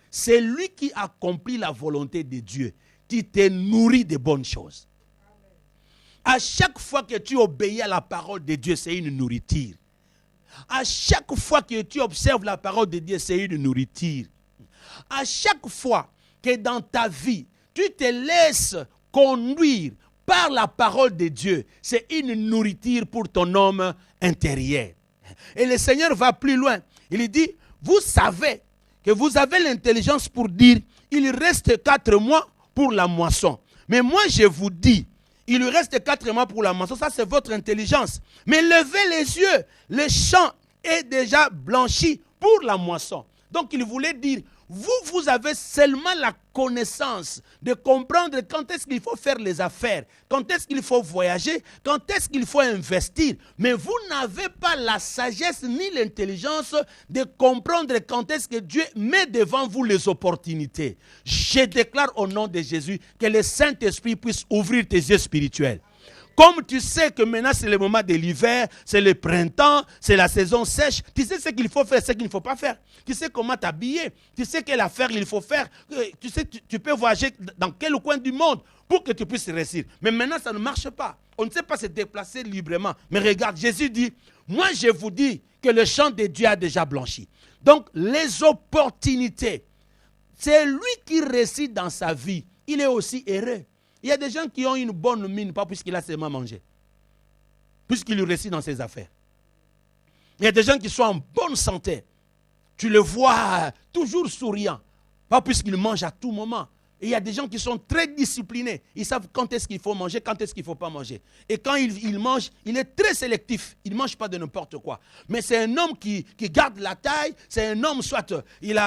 C'est lui qui accomplit la volonté de Dieu, qui te nourrit de bonnes choses. À chaque fois que tu obéis à la parole de Dieu, c'est une nourriture. À chaque fois que tu observes la parole de Dieu, c'est une nourriture. À chaque fois que dans ta vie, tu te laisses conduire par la parole de Dieu, c'est une nourriture pour ton homme intérieur. Et le Seigneur va plus loin. Il dit, vous savez que vous avez l'intelligence pour dire, il reste 4 mois pour la moisson. Mais moi je vous dis, il reste 4 mois pour la moisson, ça c'est votre intelligence. Mais levez les yeux, le champ est déjà blanchi pour la moisson. Donc il voulait dire, vous avez seulement la connaissance de comprendre quand est-ce qu'il faut faire les affaires, quand est-ce qu'il faut voyager, quand est-ce qu'il faut investir. Mais vous n'avez pas la sagesse ni l'intelligence de comprendre quand est-ce que Dieu met devant vous les opportunités. Je déclare au nom de Jésus que le Saint-Esprit puisse ouvrir tes yeux spirituels. Comme tu sais que maintenant c'est le moment de l'hiver, c'est le printemps, c'est la saison sèche, tu sais ce qu'il faut faire, ce qu'il ne faut pas faire. Tu sais comment t'habiller, tu sais quelle affaire il faut faire, tu sais tu peux voyager dans quel coin du monde pour que tu puisses réussir. Mais maintenant ça ne marche pas. On ne sait pas se déplacer librement. Mais regarde, Jésus dit, moi je vous dis que le champ de Dieu a déjà blanchi. Donc les opportunités, c'est lui qui réussit dans sa vie. Il est aussi heureux. Il y a des gens qui ont une bonne mine, pas puisqu'il a seulement mangé, puisqu'il réussit dans ses affaires. Il y a des gens qui sont en bonne santé. Tu le vois toujours souriant, pas puisqu'il mange à tout moment. Et il y a des gens qui sont très disciplinés. Ils savent quand est-ce qu'il faut manger, quand est-ce qu'il ne faut pas manger. Et quand il mange, il est très sélectif. Il ne mange pas de n'importe quoi. Mais c'est un homme qui garde la taille. C'est un homme, soit il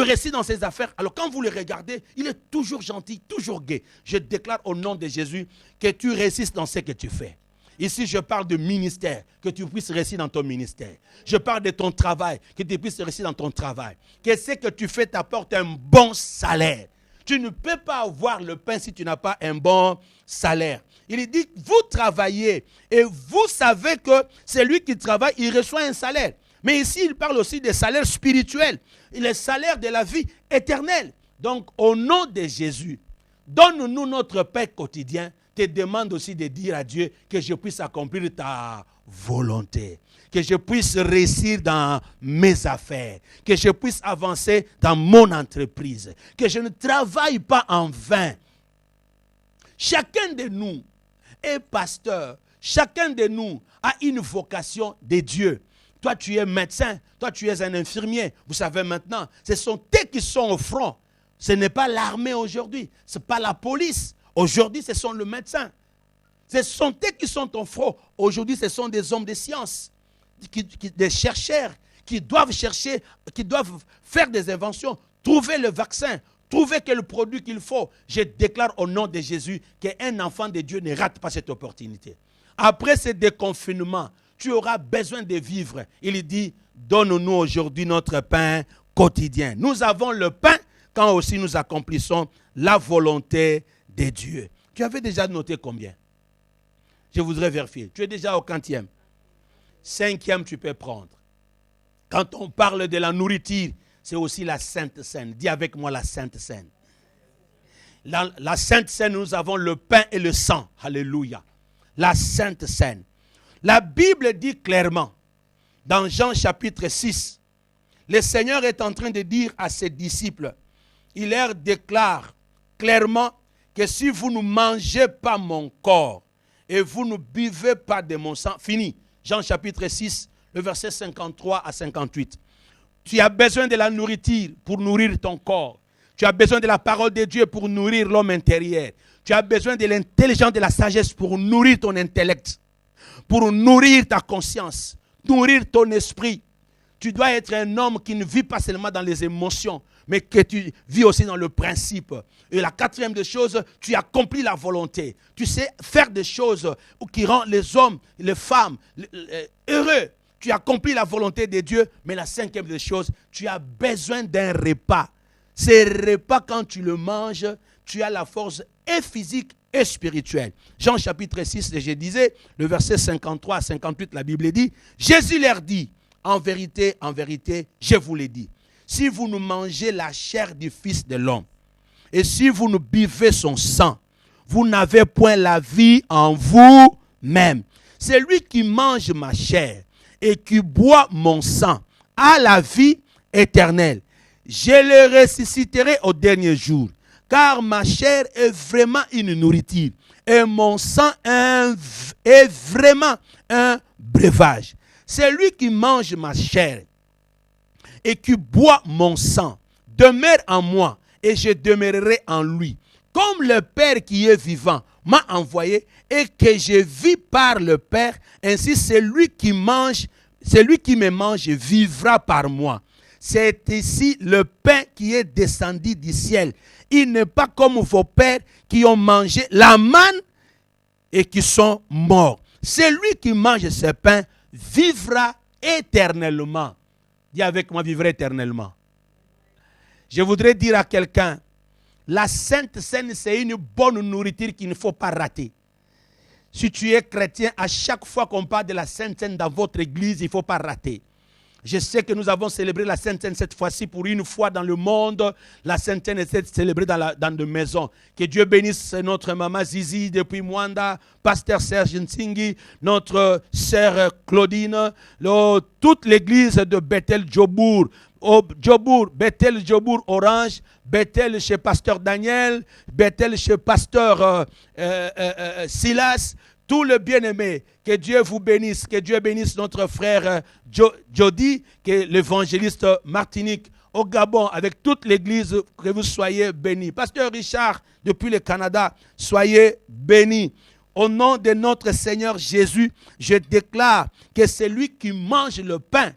réussit dans ses affaires. Alors quand vous le regardez, il est toujours gentil, toujours gai. Je déclare au nom de Jésus que tu réussisses dans ce que tu fais. Ici, je parle de ministère, que tu puisses réussir dans ton ministère. Je parle de ton travail, que tu puisses réussir dans ton travail. Que ce que tu fais t'apporte un bon salaire. Tu ne peux pas avoir le pain si tu n'as pas un bon salaire. Il dit, vous travaillez et vous savez que celui qui travaille, il reçoit un salaire. Mais ici, il parle aussi des salaires spirituels, les salaires de la vie éternelle. Donc, au nom de Jésus, donne-nous notre pain quotidien. Te demande aussi de dire à Dieu que je puisse accomplir ta volonté, que je puisse réussir dans mes affaires, que je puisse avancer dans mon entreprise, que je ne travaille pas en vain. Chacun de nous est pasteur, chacun de nous a une vocation de Dieu. Toi, tu es médecin, toi, tu es un infirmier. Vous savez maintenant, ce sont eux qui sont au front. Ce n'est pas l'armée aujourd'hui, ce n'est pas la police. Aujourd'hui, ce sont les médecins. Ce sont eux qui sont au front. Aujourd'hui, ce sont des hommes de science, des chercheurs qui doivent chercher, qui doivent faire des inventions, trouver le vaccin, trouver quel produit qu'il faut. Je déclare au nom de Jésus qu'un enfant de Dieu ne rate pas cette opportunité. Après ce déconfinement, tu auras besoin de vivre. Il dit, donne-nous aujourd'hui notre pain quotidien. Nous avons le pain quand aussi nous accomplissons la volonté de Dieu. Tu avais déjà noté combien? Je voudrais vérifier. Tu es déjà au 40e. 5e, tu peux prendre. Quand on parle de la nourriture, c'est aussi la Sainte Seine. Dis avec moi la Sainte Seine. La Sainte Seine, nous avons le pain et le sang. Alléluia. La Sainte Seine. La Bible dit clairement, dans Jean chapitre 6, le Seigneur est en train de dire à ses disciples, il leur déclare clairement que si vous ne mangez pas mon corps et vous ne buvez pas de mon sang, fini. Jean chapitre 6, le verset 53 à 58. Tu as besoin de la nourriture pour nourrir ton corps. Tu as besoin de la parole de Dieu pour nourrir l'homme intérieur. Tu as besoin de l'intelligence, de la sagesse pour nourrir ton intellect, pour nourrir ta conscience, nourrir ton esprit. Tu dois être un homme qui ne vit pas seulement dans les émotions, mais que tu vis aussi dans le principe. Et la quatrième des choses, tu accomplis la volonté. Tu sais faire des choses qui rendent les hommes, les femmes heureux. Tu accomplis la volonté de Dieu. Mais la cinquième des choses, tu as besoin d'un repas. Ces repas, quand tu le manges, tu as la force et physique et spirituelle. Jean chapitre 6, je disais, le verset 53 à 58, la Bible dit, Jésus leur dit, en vérité, je vous l'ai dit, si vous nous mangez la chair du Fils de l'homme, et si vous nous buvez son sang, vous n'avez point la vie en vous-même. Celui qui mange ma chair et qui boit mon sang a la vie éternelle. Je le ressusciterai au dernier jour, car ma chair est vraiment une nourriture, et mon sang est vraiment un breuvage. Celui qui mange ma chair et qui boit mon sang demeure en moi, et je demeurerai en lui. Comme le Père qui est vivant m'a envoyé et que je vis par le Père, ainsi celui qui me mange vivra par moi. C'est ici le pain qui est descendu du ciel. Il n'est pas comme vos pères qui ont mangé la manne et qui sont morts. Celui qui mange ce pain vivra éternellement. Dis avec moi, vivra éternellement. Je voudrais dire à quelqu'un, la Sainte Seine, c'est une bonne nourriture qu'il ne faut pas rater. Si tu es chrétien, à chaque fois qu'on parle de la Sainte Seine dans votre église, il ne faut pas rater. Je sais que nous avons célébré la Sainte Seine cette fois-ci pour une fois dans le monde. La Sainte Seine est célébrée dans des maisons. Que Dieu bénisse notre maman Zizi depuis Mwanda, pasteur Serge Nsingi, notre sœur Claudine, toute l'église de Bethel Djobour, Bethel Djobour Orange, Bethel chez pasteur Daniel, Bethel chez pasteur Silas. Tout le bien-aimé, que Dieu vous bénisse, que Dieu bénisse notre frère Jody, que l'évangéliste Martinique au Gabon, avec toute l'église, que vous soyez bénis. Pasteur Richard, depuis le Canada, soyez bénis. Au nom de notre Seigneur Jésus, je déclare que celui qui mange le pain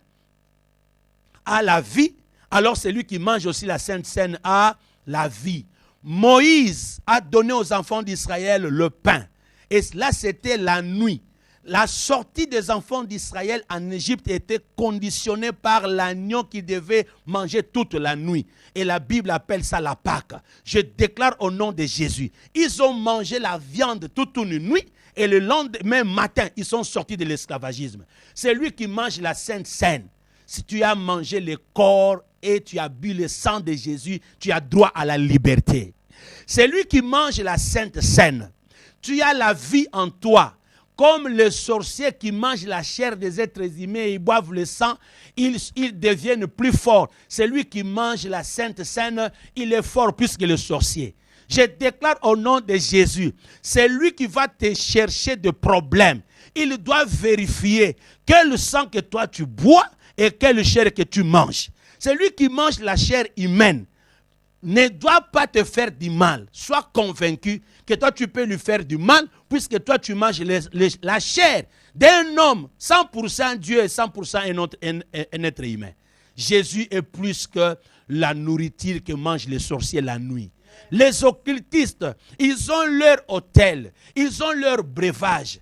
a la vie, alors celui qui mange aussi la Sainte Seine a la vie. Moïse a donné aux enfants d'Israël le pain. Et là, c'était la nuit. La sortie des enfants d'Israël en Égypte était conditionnée par l'agneau qui devait manger toute la nuit. Et la Bible appelle ça la Pâque. Je déclare au nom de Jésus. Ils ont mangé la viande toute une nuit et le lendemain matin, ils sont sortis de l'esclavagisme. C'est lui qui mange la Sainte Seine. Si tu as mangé le corps et tu as bu le sang de Jésus, tu as droit à la liberté. C'est lui qui mange la Sainte Seine. Tu as la vie en toi. Comme les sorciers qui mangent la chair des êtres humains et ils boivent le sang, ils deviennent plus forts. Celui qui mange la Sainte Seine, il est fort plus que le sorcier. Je déclare au nom de Jésus, c'est lui qui va te chercher des problèmes. Il doit vérifier quel sang que toi tu bois et quelle chair que tu manges. Celui qui mange la chair humaine ne doit pas te faire du mal. Sois convaincu que toi tu peux lui faire du mal puisque toi tu manges la chair d'un homme 100% Dieu et 100% un être humain. Jésus est plus que la nourriture que mangent les sorciers la nuit. Les occultistes, ils ont leur autel, ils ont leur breuvage.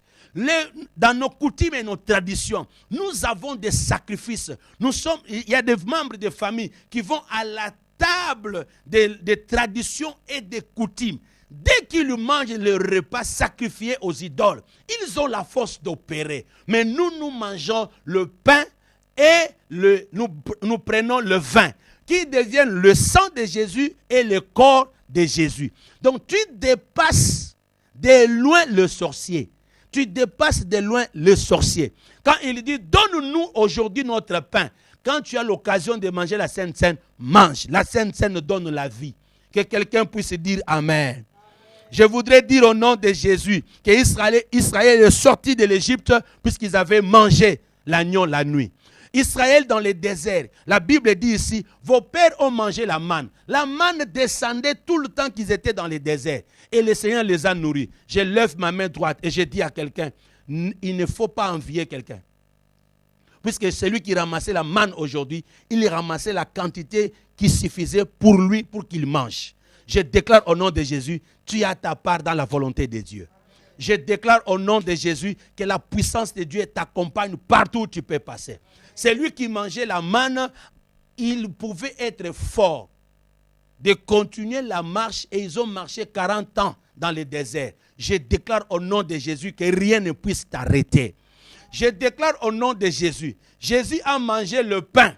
Dans nos coutumes et nos traditions, nous avons des sacrifices. Il y a des membres de famille qui vont à la table des traditions et des coutumes. Dès qu'ils mangent le repas sacrifié aux idoles, ils ont la force d'opérer. Mais nous mangeons le pain et nous prenons le vin, qui deviennent le sang de Jésus et le corps de Jésus. Donc tu dépasses de loin le sorcier. Tu dépasses de loin le sorcier. Quand il dit, donne-nous aujourd'hui notre pain. Quand tu as l'occasion de manger la Sainte Seine, mange. La Sainte Seine donne la vie. Que quelqu'un puisse dire Amen. Je voudrais dire au nom de Jésus qu'Israël est sorti de l'Égypte puisqu'ils avaient mangé l'agneau la nuit. Israël dans le désert, la Bible dit ici, vos pères ont mangé la manne. La manne descendait tout le temps qu'ils étaient dans le désert. Et le Seigneur les a nourris. Je lève ma main droite et je dis à quelqu'un, il ne faut pas envier quelqu'un. Puisque celui qui ramassait la manne aujourd'hui, il ramassait la quantité qui suffisait pour lui, pour qu'il mange. Je déclare au nom de Jésus, tu as ta part dans la volonté de Dieu. Je déclare au nom de Jésus que la puissance de Dieu t'accompagne partout où tu peux passer. Celui qui mangeait la manne, il pouvait être fort de continuer la marche et ils ont marché 40 ans dans le désert. Je déclare au nom de Jésus que rien ne puisse t'arrêter. Je déclare au nom de Jésus, Jésus a mangé le pain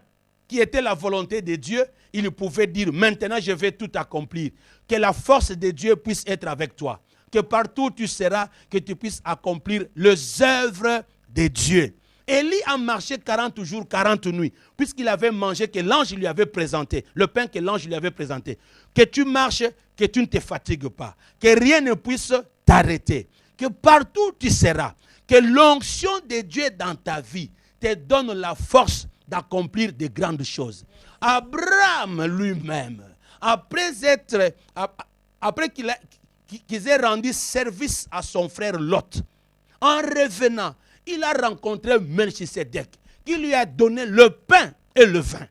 qui était la volonté de Dieu. Il pouvait dire, maintenant je vais tout accomplir. Que la force de Dieu puisse être avec toi. Que partout où tu seras, que tu puisses accomplir les œuvres de Dieu. Élie a marché 40 jours, 40 nuits, puisqu'il avait mangé que l'ange lui avait présenté, le pain que l'ange lui avait présenté. Que tu marches, que tu ne te fatigues pas, que rien ne puisse t'arrêter. Que partout où tu seras, que l'onction de Dieu dans ta vie te donne la force d'accomplir de grandes choses. Abraham lui-même, après qu'ils aient rendu service à son frère Lot, en revenant, il a rencontré Melchisedec, qui lui a donné le pain et le vin.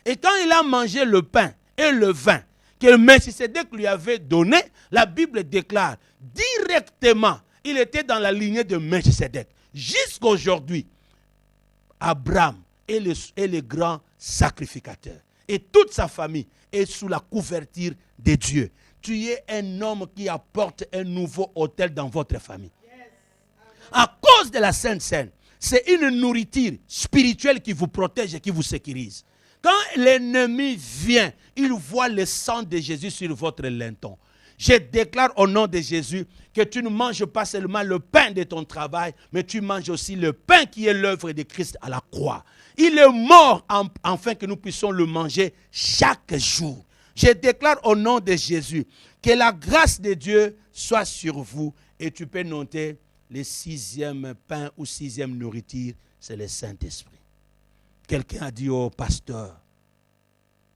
Et quand il a mangé le pain et le vin que Melchisedec lui avait donné, la Bible déclare directement, il était dans la lignée de Melchisedec. Jusqu'aujourd'hui, Abraham est le grand sacrificateur. Et toute sa famille est sous la couverture de Dieu. Tu es un homme qui apporte un nouveau autel dans votre famille. À cause de la Sainte Seine, c'est une nourriture spirituelle qui vous protège et qui vous sécurise. Quand l'ennemi vient, il voit le sang de Jésus sur votre linteau. Je déclare au nom de Jésus que tu ne manges pas seulement le pain de ton travail, mais tu manges aussi le pain qui est l'œuvre de Christ à la croix. Il est mort afin que nous puissions le manger chaque jour. Je déclare au nom de Jésus que la grâce de Dieu soit sur vous. Et tu peux noter le 6e pain ou 6e nourriture, c'est le Saint-Esprit. Quelqu'un a dit au pasteur,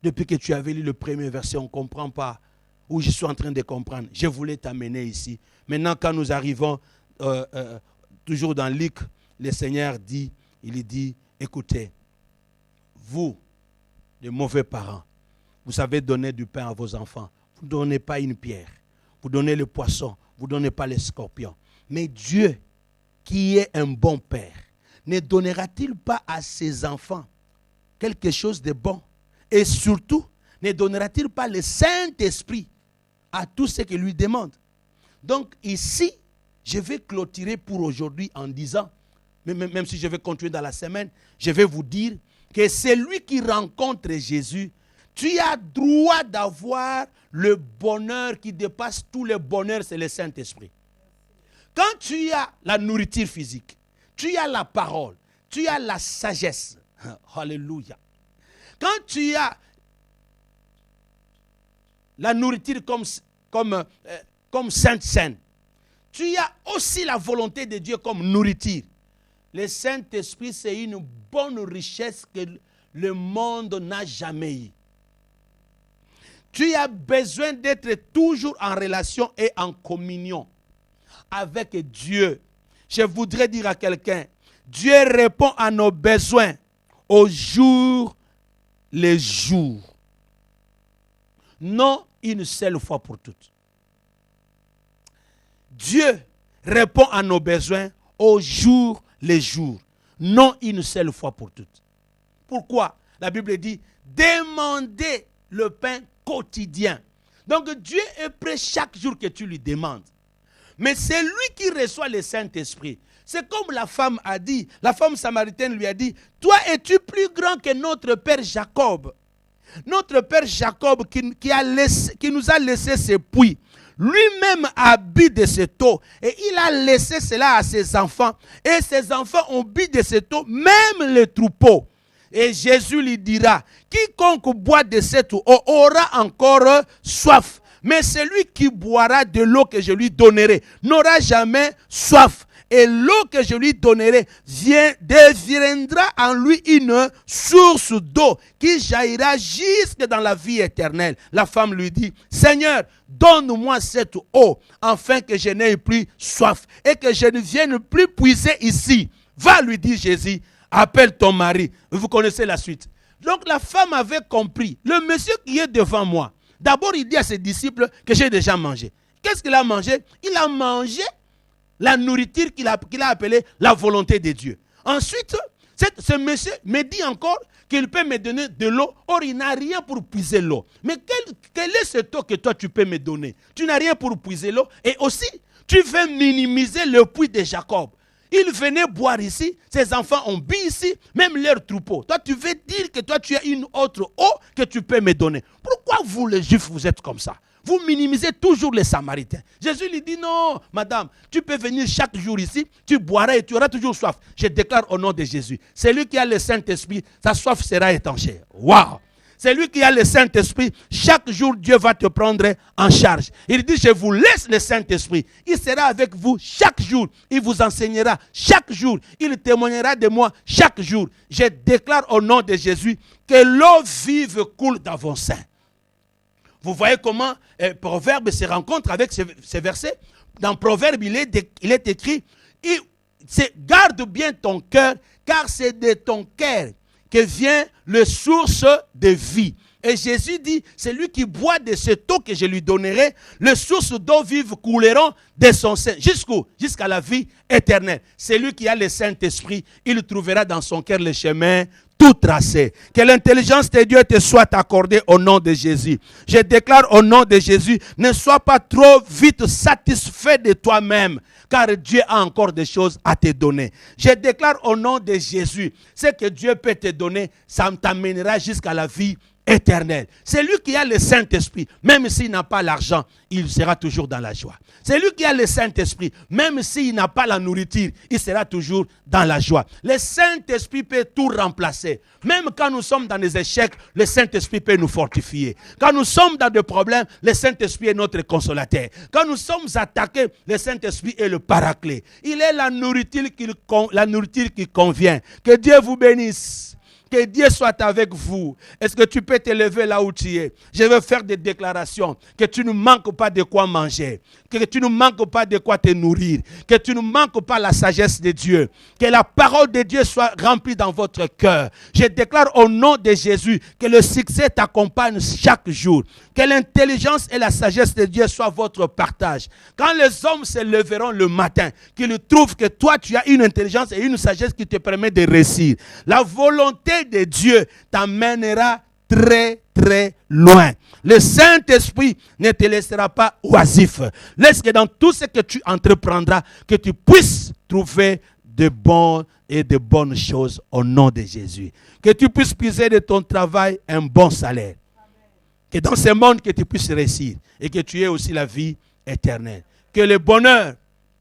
depuis que tu avais lu le premier verset, on ne comprend pas. Où je suis en train de comprendre. Je voulais t'amener ici. Maintenant, quand nous arrivons toujours dans Luc, le Seigneur dit, il dit, écoutez, vous, les mauvais parents, vous savez donner du pain à vos enfants. Vous ne donnez pas une pierre. Vous donnez le poisson. Vous ne donnez pas les scorpions. Mais Dieu, qui est un bon père, ne donnera-t-il pas à ses enfants quelque chose de bon? Et surtout, ne donnera-t-il pas le Saint-Esprit à tous ceux qui lui demandent? Donc ici, je vais clôturer pour aujourd'hui en disant, même si je vais continuer dans la semaine, je vais vous dire que celui qui rencontre Jésus, tu as droit d'avoir le bonheur qui dépasse tous les bonheurs, c'est le Saint-Esprit. Quand tu as la nourriture physique, tu as la parole, tu as la sagesse. Alléluia. Quand tu as la nourriture comme Sainte Seine, tu as aussi la volonté de Dieu comme nourriture. Le Saint-Esprit, c'est une bonne richesse que le monde n'a jamais eue. Tu as besoin d'être toujours en relation et en communion avec Dieu. Je voudrais dire à quelqu'un, Dieu répond à nos besoins au jour le jour. Non une seule fois pour toutes. Dieu répond à nos besoins au jour le jour. Non une seule fois pour toutes. Pourquoi? La Bible dit, demandez le pain quotidien. Donc Dieu est prêt chaque jour que tu lui demandes. Mais c'est lui qui reçoit le Saint-Esprit. C'est comme la femme a dit, la femme samaritaine lui a dit, toi es-tu plus grand que notre père Jacob? Notre père Jacob qui nous a laissé ses puits, lui-même a bu de cette eau et il a laissé cela à ses enfants. Et ses enfants ont bu de cette eau, même les troupeaux. Et Jésus lui dira, quiconque boit de cette eau aura encore soif. Mais celui qui boira de l'eau que je lui donnerai n'aura jamais soif. et l'eau que je lui donnerai deviendra en lui une source d'eau qui jaillira jusque dans la vie éternelle. La femme lui dit, Seigneur, donne-moi cette eau, afin que je n'aie plus soif et que je ne vienne plus puiser ici. Va, lui dit Jésus, appelle ton mari. Vous connaissez la suite. Donc la femme avait compris. Le monsieur qui est devant moi, d'abord il dit à ses disciples que j'ai déjà mangé. Qu'est-ce qu'il a mangé? Il a mangé la nourriture qu'il a appelée la volonté de Dieu. Ensuite, ce monsieur me dit encore qu'il peut me donner de l'eau. Or, il n'a rien pour puiser l'eau. Mais quelle est cette eau que toi tu peux me donner? Tu n'as rien pour puiser l'eau. Et aussi, tu veux minimiser le puits de Jacob. Ils venaient boire ici, ses enfants ont bu ici, même leur troupeau. Toi, tu veux dire que toi, tu as une autre eau que tu peux me donner. Pourquoi vous, les Juifs, vous êtes comme ça? Vous minimisez toujours les Samaritains. Jésus lui dit, non, madame, tu peux venir chaque jour ici, tu boiras et tu auras toujours soif. Je déclare au nom de Jésus, celui qui a le Saint-Esprit, sa soif sera étanchée. Waouh! Celui qui a le Saint-Esprit, chaque jour, Dieu va te prendre en charge. Il dit, je vous laisse le Saint-Esprit. Il sera avec vous chaque jour. Il vous enseignera chaque jour. Il témoignera de moi chaque jour. Je déclare au nom de Jésus que l'eau vive coule dans vos seins. Vous voyez comment Proverbe se rencontre avec ce verset. Dans Proverbe, il est écrit, garde bien ton cœur, car c'est de ton cœur que vient la source de vie. Et Jésus dit, c'est lui qui boit de cette eau que je lui donnerai, les sources d'eau vive couleront de son sein. Jusqu'où? Jusqu'à la vie éternelle. C'est lui qui a le Saint-Esprit, il trouvera dans son cœur le chemin tout tracé. Que l'intelligence de Dieu te soit accordée au nom de Jésus. Je déclare au nom de Jésus, ne sois pas trop vite satisfait de toi-même, car Dieu a encore des choses à te donner. Je déclare au nom de Jésus, ce que Dieu peut te donner, ça t'amènera jusqu'à la vie éternelle. C'est lui qui a le Saint-Esprit, même s'il n'a pas l'argent, il sera toujours dans la joie. C'est lui qui a le Saint-Esprit, même s'il n'a pas la nourriture, il sera toujours dans la joie. Le Saint-Esprit peut tout remplacer. Même quand nous sommes dans des échecs, le Saint-Esprit peut nous fortifier. Quand nous sommes dans des problèmes, le Saint-Esprit est notre consolateur. Quand nous sommes attaqués, le Saint-Esprit est le paraclet. Il est la nourriture qui convient. Que Dieu vous bénisse. Que Dieu soit avec vous. Est-ce que tu peux te lever là où tu es? Je veux faire des déclarations. Que tu ne manques pas de quoi manger. Que tu ne manques pas de quoi te nourrir. Que tu ne manques pas la sagesse de Dieu. Que la parole de Dieu soit remplie dans votre cœur. Je déclare au nom de Jésus que le succès t'accompagne chaque jour. Que l'intelligence et la sagesse de Dieu soient votre partage. Quand les hommes se leveront le matin, qu'ils trouvent que toi tu as une intelligence et une sagesse qui te permet de réussir. La volonté de Dieu t'amènera très très loin. Le Saint-Esprit ne te laissera pas oisif. Laisse que dans tout ce que tu entreprendras, que tu puisses trouver de bons et de bonnes choses au nom de Jésus. Que tu puisses puiser de ton travail un bon salaire. Que dans ce monde que tu puisses réussir et que tu aies aussi la vie éternelle. Que le bonheur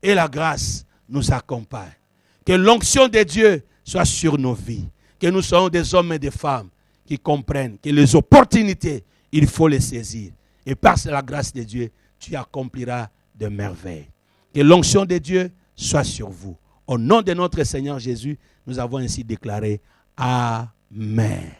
et la grâce nous accompagnent. Que l'onction de Dieu soit sur nos vies. Que nous soyons des hommes et des femmes qui comprennent que les opportunités, il faut les saisir. Et par la grâce de Dieu, tu accompliras de merveilles. Que l'onction de Dieu soit sur vous. Au nom de notre Seigneur Jésus, nous avons ainsi déclaré Amen.